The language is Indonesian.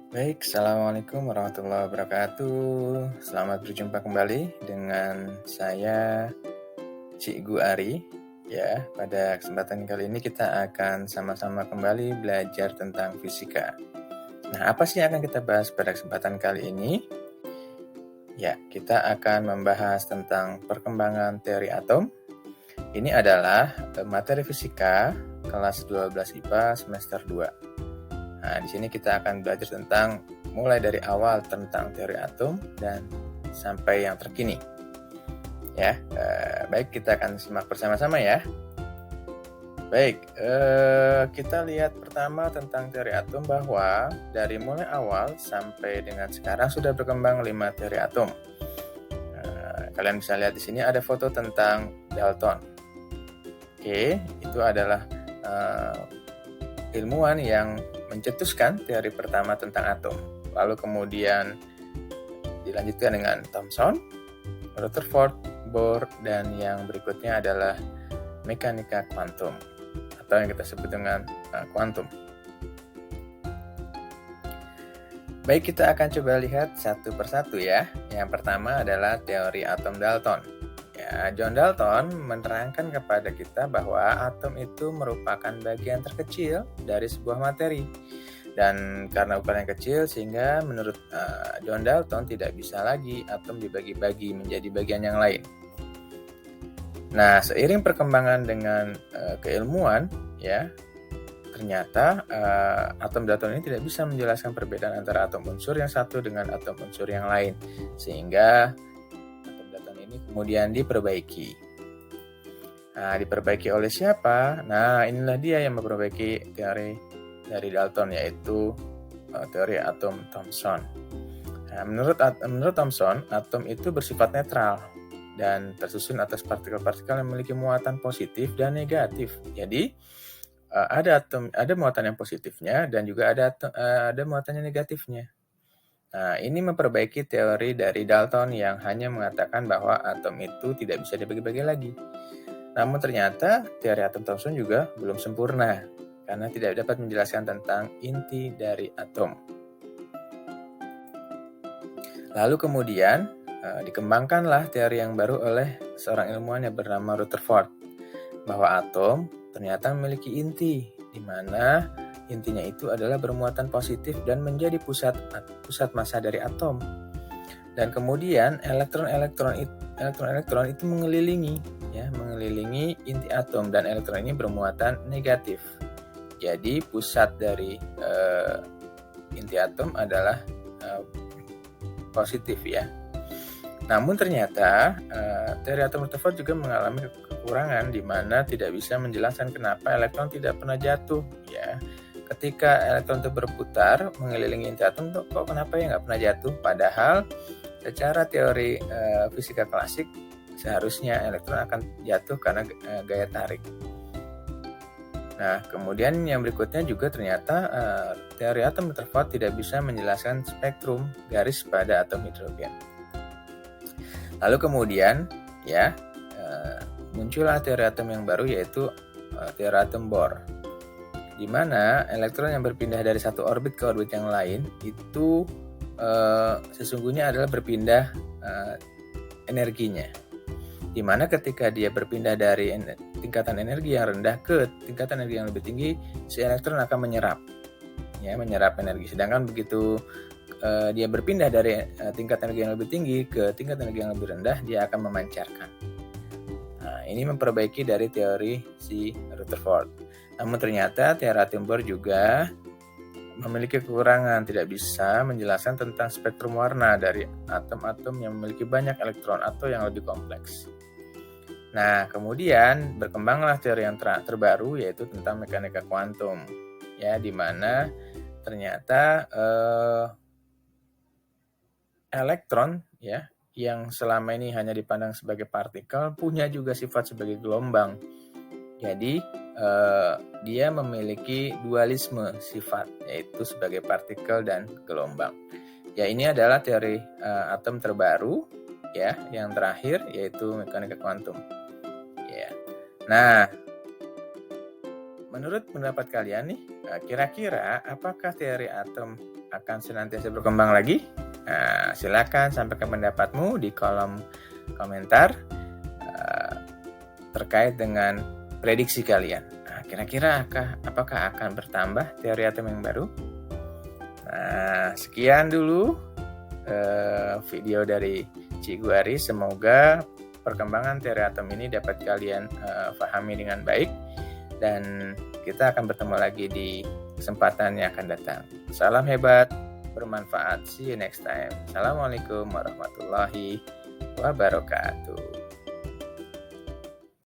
Baik, Assalamualaikum warahmatullahi wabarakatuh. Selamat berjumpa kembali dengan saya, Cikgu Ari. Ya, pada kesempatan kali ini kita akan sama-sama kembali belajar tentang fisika. Nah, apa sih yang akan kita bahas pada kesempatan kali ini? Ya, kita akan membahas tentang perkembangan teori atom. Ini adalah materi fisika kelas 12 IPA semester 2. Nah, di sini kita akan belajar tentang mulai dari awal tentang teori atom dan sampai yang terkini. Ya, baik, kita akan simak bersama-sama ya. Baik, kita lihat pertama tentang teori atom bahwa dari mulai awal sampai dengan sekarang sudah berkembang 5 teori atom. Kalian bisa lihat di sini ada foto tentang Dalton. Oke, itu adalah ilmuwan yang mencetuskan teori pertama tentang atom. Lalu kemudian dilanjutkan dengan Thomson, Rutherford, Bohr, dan yang berikutnya adalah mekanika kuantum atau yang kita sebut dengan kuantum. Baik, kita akan coba lihat satu persatu ya. Yang pertama adalah teori atom Dalton. Ya, John Dalton menerangkan kepada kita bahwa atom itu merupakan bagian terkecil dari sebuah materi. Dan karena ukurannya kecil sehingga menurut John Dalton tidak bisa lagi atom dibagi-bagi menjadi bagian yang lain. Nah, seiring perkembangan dengan keilmuan, ya, ternyata atom Dalton ini tidak bisa menjelaskan perbedaan antara atom unsur yang satu dengan atom unsur yang lain, sehingga atom Dalton ini kemudian diperbaiki. Nah, diperbaiki oleh siapa? Nah, inilah dia yang memperbaiki teori dari Dalton, yaitu teori atom Thomson. Nah, menurut Thomson, atom itu bersifat netral dan tersusun atas partikel-partikel yang memiliki muatan positif dan negatif. Jadi ada muatan yang positifnya dan juga ada muatan yang negatifnya. Nah, ini memperbaiki teori dari Dalton yang hanya mengatakan bahwa atom itu tidak bisa dibagi-bagi lagi. Namun ternyata teori atom Thomson juga belum sempurna karena tidak dapat menjelaskan tentang inti dari atom. Lalu kemudian dikembangkanlah teori yang baru oleh seorang ilmuwan yang bernama Rutherford, bahwa atom ternyata memiliki inti, di mana intinya itu adalah bermuatan positif dan menjadi pusat massa dari atom. Dan kemudian elektron itu mengelilingi inti atom, dan elektron ini bermuatan negatif. Jadi pusat dari inti atom adalah positif ya. Namun ternyata teori atom Rutherford juga mengalami kekurangan di mana tidak bisa menjelaskan kenapa elektron tidak pernah jatuh ya. Ketika elektron itu berputar mengelilingi inti atom, kok kenapa ya nggak pernah jatuh? Padahal secara teori fisika klasik seharusnya elektron akan jatuh karena gaya tarik. Nah, kemudian yang berikutnya juga ternyata teori atom Rutherford tidak bisa menjelaskan spektrum garis pada atom hidrogen. Lalu kemudian ya muncullah teori atom yang baru, yaitu teori atom Bohr, di mana elektron yang berpindah dari satu orbit ke orbit yang lain itu sesungguhnya adalah berpindah energinya. Di mana ketika dia berpindah dari tingkatan energi yang rendah ke tingkatan energi yang lebih tinggi, si elektron akan menyerap energi. Sedangkan begitu dia berpindah dari tingkat energi yang lebih tinggi ke tingkat energi yang lebih rendah, dia akan memancarkan. Nah, ini memperbaiki dari teori si Rutherford. Namun ternyata teori atom Bohr juga memiliki kekurangan, tidak bisa menjelaskan tentang spektrum warna dari atom-atom yang memiliki banyak elektron atau yang lebih kompleks. Nah, kemudian berkembanglah teori yang terbaru, yaitu tentang mekanika kuantum, ya, di mana ternyata elektron ya yang selama ini hanya dipandang sebagai partikel punya juga sifat sebagai gelombang. Jadi dia memiliki dualisme sifat, yaitu sebagai partikel dan gelombang. Ya, ini adalah teori atom terbaru ya, yang terakhir, yaitu mekanika kuantum. Ya. Nah, menurut pendapat kalian nih, kira-kira apakah teori atom akan senantiasa berkembang lagi? Nah, silakan sampaikan pendapatmu di kolom komentar terkait dengan prediksi kalian. Nah, kira-kira apakah akan bertambah teori atom yang baru? Nah, sekian dulu video dari Cikgu Ari. Semoga perkembangan teori atom ini dapat kalian pahami dengan baik, dan kita akan bertemu lagi di kesempatan yang akan datang. Salam hebat, bermanfaat. See you next time. Assalamualaikum warahmatullahi wabarakatuh.